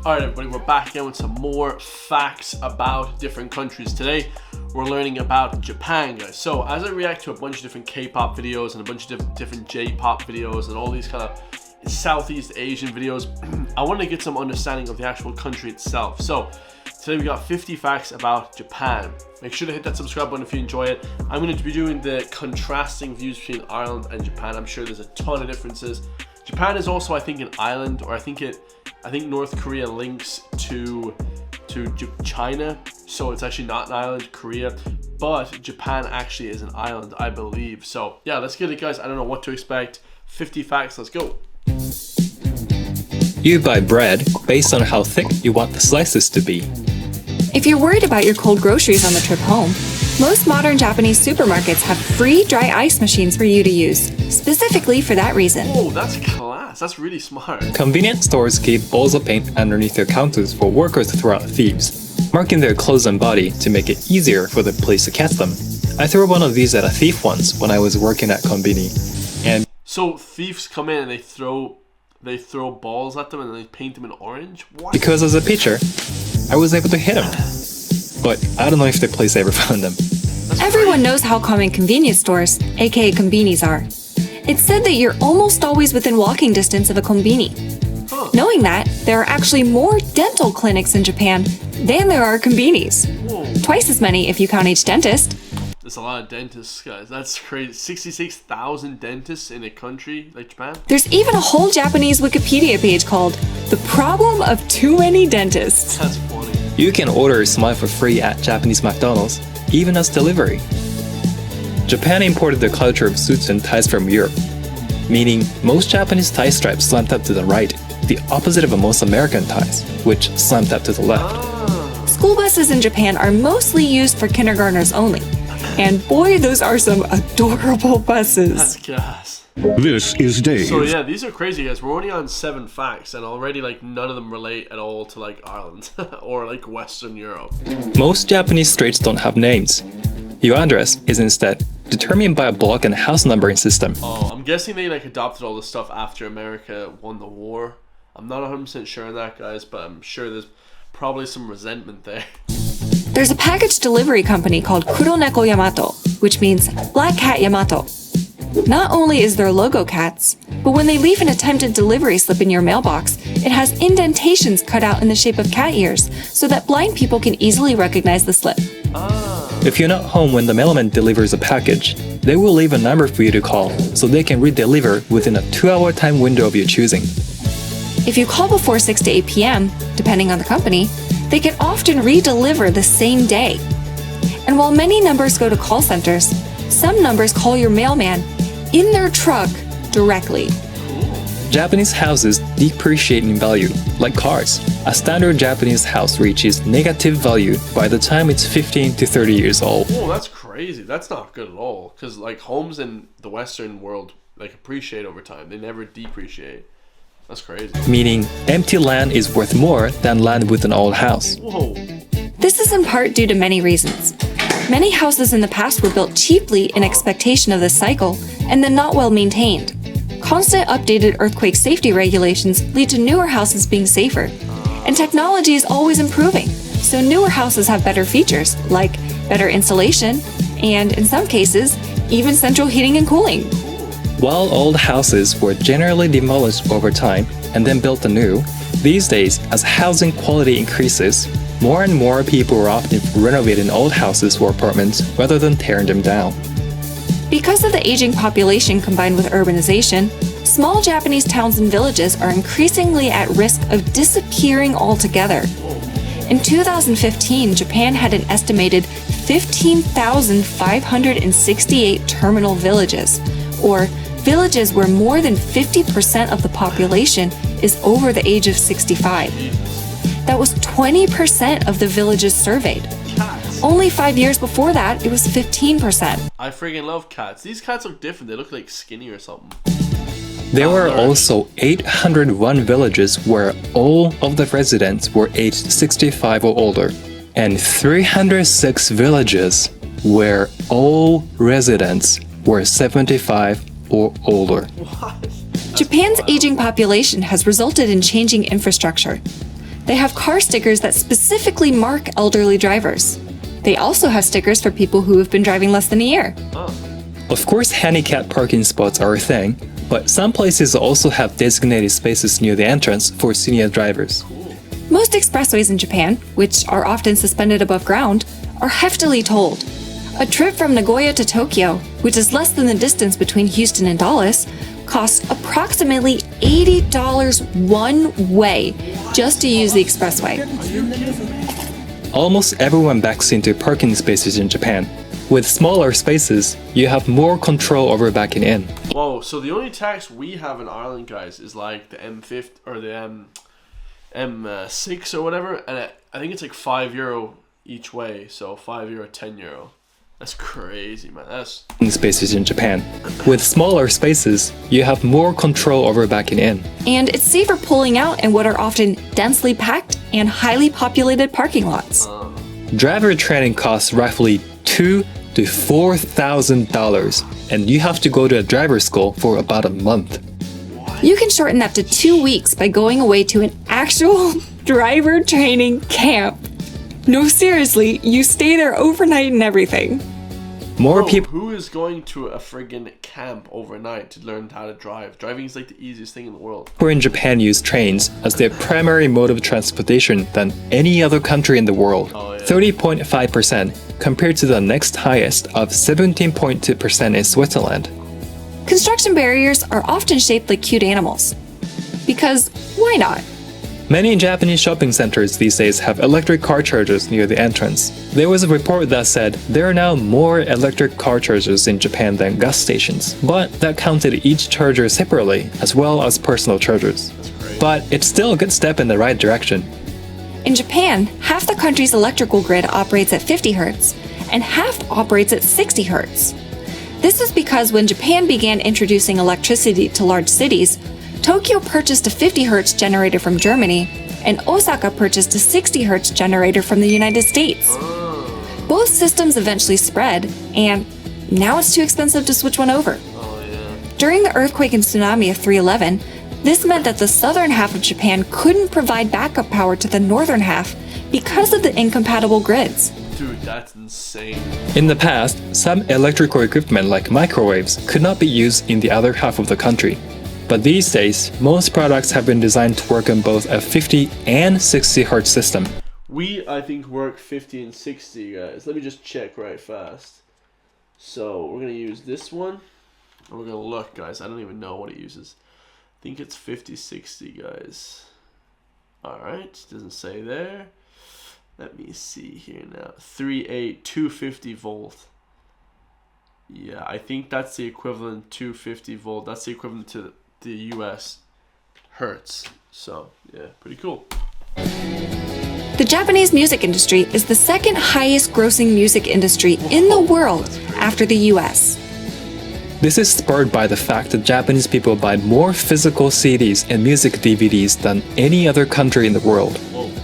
Alright everybody, we're back again with some more facts about different countries. Today, we're learning about Japan, guys. So, as I react to a bunch of different K-pop videos and a bunch of different J-pop videos and all these kind of Southeast Asian videos, I want to get some understanding of the actual country itself. So, today we got 50 facts about Japan. Make sure to hit that subscribe button if you enjoy it. I'm going to be doing the contrasting views between Ireland and Japan. I'm sure there's a ton of differences. Japan is also, I think, an island, or I think North Korea links to China, so it's actually not an island, Korea, but Japan actually is an island, I believe. So yeah, let's get it, guys. I don't know what to expect. 50 facts, let's go. You buy bread based on how thick you want the slices to be. If you're worried about your cold groceries on the trip home, most modern Japanese supermarkets have free dry ice machines for you to use, specifically for that reason. Oh, that's class. That's really smart. Convenience stores keep bowls of paint underneath their counters for workers to throw out thieves, marking their clothes and body to make it easier for the police to catch them. I threw one of these at a thief once when I was working at Konbini, and so thieves come in and they throw balls at them and they paint them in orange? What? Because as a pitcher, I was able to hit him. But I don't know if the police ever found them. Everyone knows how common convenience stores, aka konbinis, are. It's said that you're almost always within walking distance of a konbini. Knowing that, there are actually more dental clinics in Japan than there are konbinis. Twice as many if you count each dentist. There's a lot of dentists, guys. That's crazy. 66,000 dentists in a country like Japan? There's even a whole Japanese Wikipedia page called The Problem of Too Many Dentists. That's funny. You can order a smile for free at Japanese McDonald's, even as delivery. Japan imported the culture of suits and ties from Europe, meaning most Japanese tie stripes slant up to the right, the opposite of most American ties, which slant up to the left. School buses in Japan are mostly used for kindergartners only. And boy, those are some adorable buses. That's gas. This is Dave. So yeah, these are crazy, guys. We're only on 7 facts, and already like none of them relate at all to like Ireland or like Western Europe. Most Japanese streets don't have names. Your address is instead determined by a block and house numbering system. Oh, I'm guessing they like adopted all this stuff after America won the war. I'm not 100% sure on that, guys, but I'm sure there's probably some resentment there. There's a package delivery company called Kuroneko Yamato, which means Black Cat Yamato. Not only is their logo cats, but when they leave an attempted delivery slip in your mailbox, it has indentations cut out in the shape of cat ears so that blind people can easily recognize the slip. If you're not home when the mailman delivers a package, they will leave a number for you to call so they can redeliver within a 2-hour time window of your choosing. If you call before 6 to 8 p.m., depending on the company, they can often redeliver the same day. And while many numbers go to call centers, some numbers call your mailman in their truck directly. Japanese houses depreciate in value, like cars. A standard Japanese house reaches negative value by the time it's 15 to 30 years old. Oh, that's crazy. That's not good at all. Because like homes in the Western world like appreciate over time. They never depreciate. That's crazy. Meaning, empty land is worth more than land with an old house. Whoa. This is in part due to many reasons. Many houses in the past were built cheaply in expectation of this cycle and then not well maintained. Constant updated earthquake safety regulations lead to newer houses being safer. And technology is always improving, so newer houses have better features, like better insulation, and in some cases, even central heating and cooling. While old houses were generally demolished over time and then built anew, these days, as housing quality increases, more and more people are opting for renovating old houses or apartments rather than tearing them down. Because of the aging population combined with urbanization, small Japanese towns and villages are increasingly at risk of disappearing altogether. In 2015, Japan had an estimated 15,568 terminal villages, or villages where more than 50% of the population is over the age of 65. That was 20% of the villages surveyed. Cats. Only 5 years before that, it was 15%. I freaking love cats. These cats look different. They look like skinny or something. There were also 801 villages where all of the residents were aged 65 or older, and 306 villages where all residents were 75 or older. What? Japan's aging population has resulted in changing infrastructure. They have car stickers that specifically mark elderly drivers. They also have stickers for people who have been driving less than a year. Of course, handicap parking spots are a thing, but some places also have designated spaces near the entrance for senior drivers. Most expressways in Japan, which are often suspended above ground, are heftily tolled. A trip from Nagoya to Tokyo, which is less than the distance between Houston and Dallas, costs approximately $80 one way just to use the expressway. Almost everyone backs into parking spaces in Japan. With smaller spaces, you have more control over backing in. Whoa, so the only tax we have in Ireland, guys, is like the M50 or the M6 or whatever, and I think it's like €5 each way, so €5, €10. That's crazy, man. That's Spaces in Japan. With smaller spaces, you have more control over backing in. And it's safer pulling out in what are often densely packed and highly populated parking lots. Driver training costs roughly $2,000 to $4,000, and you have to go to a driver school for about a month. You can shorten that to 2 weeks by going away to an actual driver training camp. No, seriously, you stay there overnight and everything. More Bro, people who is going to a friggin' camp overnight to learn how to drive? Driving is like the easiest thing in the world. in Japan use trains as their primary mode of transportation than any other country in the world. 30.5% compared to the next highest of 17.2% in Switzerland. Construction barriers are often shaped like cute animals. Because why not? Many Japanese shopping centers these days have electric car chargers near the entrance. There was a report that said there are now more electric car chargers in Japan than gas stations, but that counted each charger separately as well as personal chargers. But it's still a good step in the right direction. In Japan, half the country's electrical grid operates at 50 Hz, and half operates at 60 Hz. This is because when Japan began introducing electricity to large cities, Tokyo purchased a 50 Hz generator from Germany, and Osaka purchased a 60 Hz generator from the United States. Both systems eventually spread, and now it's too expensive to switch one over. During the earthquake and tsunami of 3/11, this meant that the southern half of Japan couldn't provide backup power to the northern half because of the incompatible grids. Dude, that's insane. In the past, some electrical equipment like microwaves could not be used in the other half of the country. But these days, most products have been designed to work on both a 50 and 60 Hz system. We, I think, work 50 and 60, guys. Let me just check right fast. So, we're going to use this one. And we're going to look, guys. I don't even know what it uses. I think it's 50-60, guys. Alright, doesn't say there. Let me see here now. 3.8, 250 volt. Yeah, I think that's the equivalent 250 volt. That's the equivalent to the US Hertz. So, yeah, pretty cool. The Japanese music industry is the second highest grossing music industry in the world after the US. This is spurred by the fact that Japanese people buy more physical CDs and music DVDs than any other country in the world.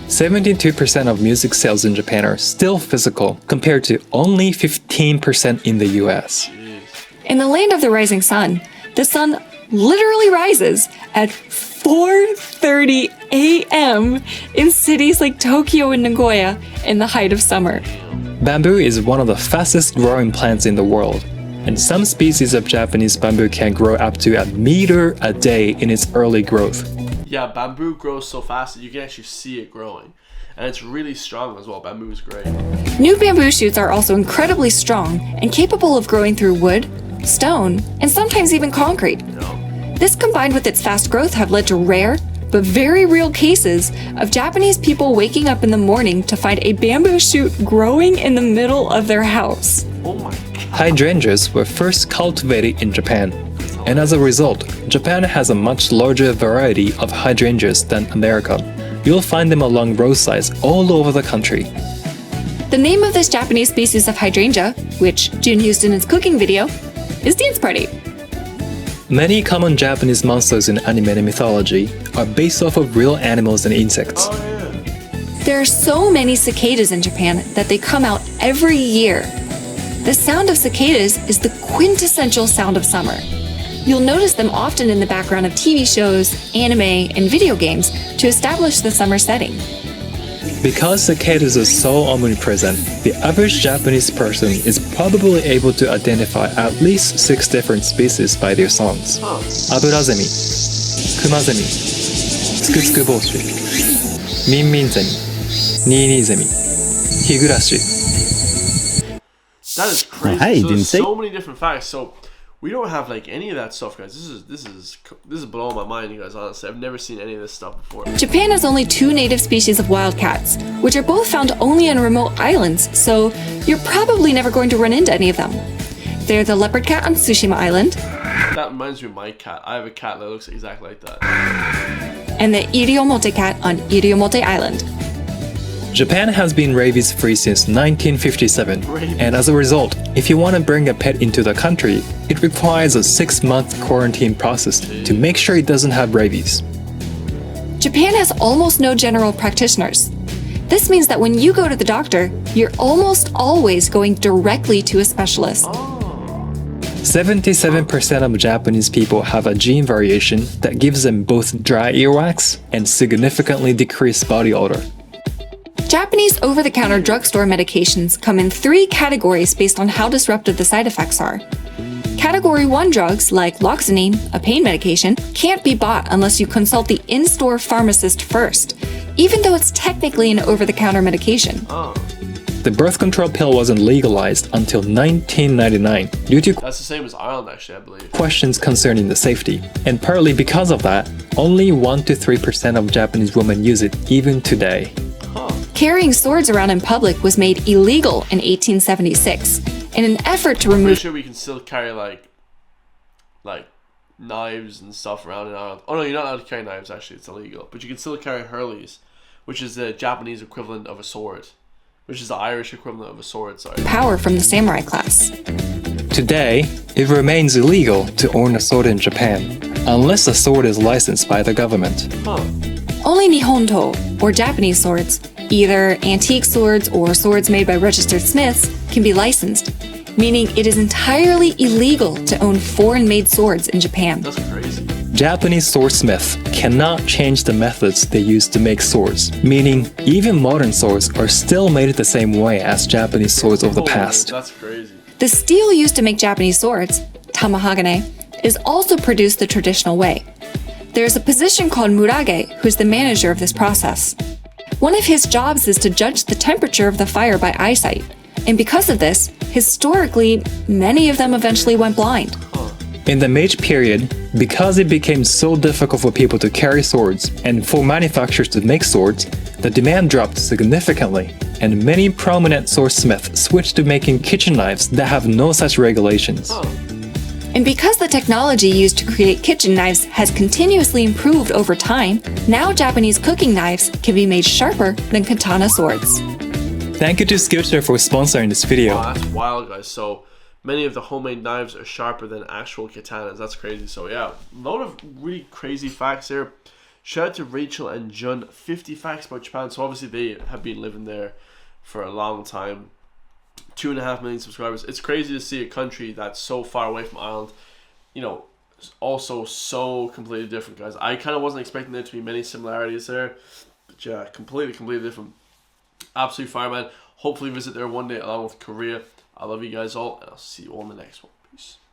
72% of music sales in Japan are still physical, compared to only 15% in the US. In the land of the rising sun, the sun literally rises at 4:30 a.m. in cities like Tokyo and Nagoya in the height of summer. Bamboo is one of the fastest growing plants in the world, and some species of Japanese bamboo can grow up to a meter a day in its early growth. Yeah, bamboo grows so fast that you can actually see it growing. And it's really strong as well. Bamboo is great. New bamboo shoots are also incredibly strong and capable of growing through wood, stone, and sometimes even concrete. This combined with its fast growth have led to rare, but very real cases of Japanese people waking up in the morning to find a bamboo shoot growing in the middle of their house. Oh my god. Hydrangeas were first cultivated in Japan, and as a result, Japan has a much larger variety of hydrangeas than America. You'll find them along roadsides all over the country. The name of this Japanese species of hydrangea, which Jun used in his cooking video, is Dance Party. Many common Japanese monsters in anime and mythology are based off of real animals and insects. There are so many cicadas in Japan that they come out every year. The sound of cicadas is the quintessential sound of summer. You'll notice them often in the background of TV shows, anime, and video games to establish the summer setting. Because cicadas are so omnipresent, the average Japanese person is probably able to identify at least 6 different species by their songs. Aburazemi, Kumazemi, Tsukutsukuboshi, Minminzemi, Niinizemi, Higurashi. That is crazy. Hey, so didn't there's say- so many different facts. So we don't have like any of that stuff, guys. This is blowing my mind, you guys. Honestly, I've never seen any of this stuff before. Japan has only 2 native species of wild cats, which are both found only on remote islands, so you're probably never going to run into any of them. They're the leopard cat on Tsushima Island, That reminds me of my cat. I have a cat that looks exactly like that. and the Iriomote cat on Iriomote Island. Japan has been rabies-free since 1957, Rabies. and as a result, if you want to bring a pet into the country, it requires a 6-month quarantine process to make sure it doesn't have rabies. Japan has almost no general practitioners. This means that when you go to the doctor, you're almost always going directly to a specialist. 77% of Japanese people have a gene variation that gives them both dry earwax and significantly decreased body odor. Japanese over-the-counter drugstore medications come in 3 categories based on how disruptive the side effects are. Category 1 drugs, like Loxanine, a pain medication, can't be bought unless you consult the in-store pharmacist first, even though it's technically an over-the-counter medication. The birth control pill wasn't legalized until 1999 due to That's the same as Ireland, actually, I believe. questions concerning the safety. And partly because of that, only 1 to 3% of Japanese women use it even today. Carrying swords around in public was made illegal in 1876 in an effort to Pretty remove sure we can still carry like knives and stuff around in Ireland. Oh no, you're not allowed to carry knives. Actually, it's illegal. But you can still carry hurleys, which is the Japanese equivalent of a sword, which is the Irish equivalent of a sword. Sorry. power from the samurai class. Today, it remains illegal to own a sword in Japan, unless the sword is licensed by the government. Only Nihonto, or Japanese swords, either antique swords or swords made by registered smiths, can be licensed, meaning it is entirely illegal to own foreign-made swords in Japan. That's crazy. Japanese swordsmiths cannot change the methods they use to make swords, meaning even modern swords are still made the same way as Japanese swords of the Holy, past. That's crazy. The steel used to make Japanese swords, tamahagane, is also produced the traditional way. There's a position called murage, who's the manager of this process. One of his jobs is to judge the temperature of the fire by eyesight, and because of this, historically, many of them eventually went blind. In the Meiji period, because it became so difficult for people to carry swords and for manufacturers to make swords, the demand dropped significantly, and many prominent swordsmiths switched to making kitchen knives that have no such regulations. And because the technology used to create kitchen knives has continuously improved over time, now Japanese cooking knives can be made sharper than katana swords. Thank you to Skillshare for sponsoring this video. Wow, that's wild, guys. So many of the homemade knives are sharper than actual katanas. That's crazy. So yeah, a lot of really crazy facts here. Shout out to Rachel and Jun. 50 facts about Japan. So obviously they have been living there for a long time. 2.5 million subscribers. It's crazy to see a country that's so far away from Ireland, you know, also so completely different, guys. I kind of wasn't expecting there to be many similarities there, but yeah, completely different. Absolute fire, man. Hopefully visit there one day along with Korea. I love you guys all, and I'll see you all in the next one. Peace.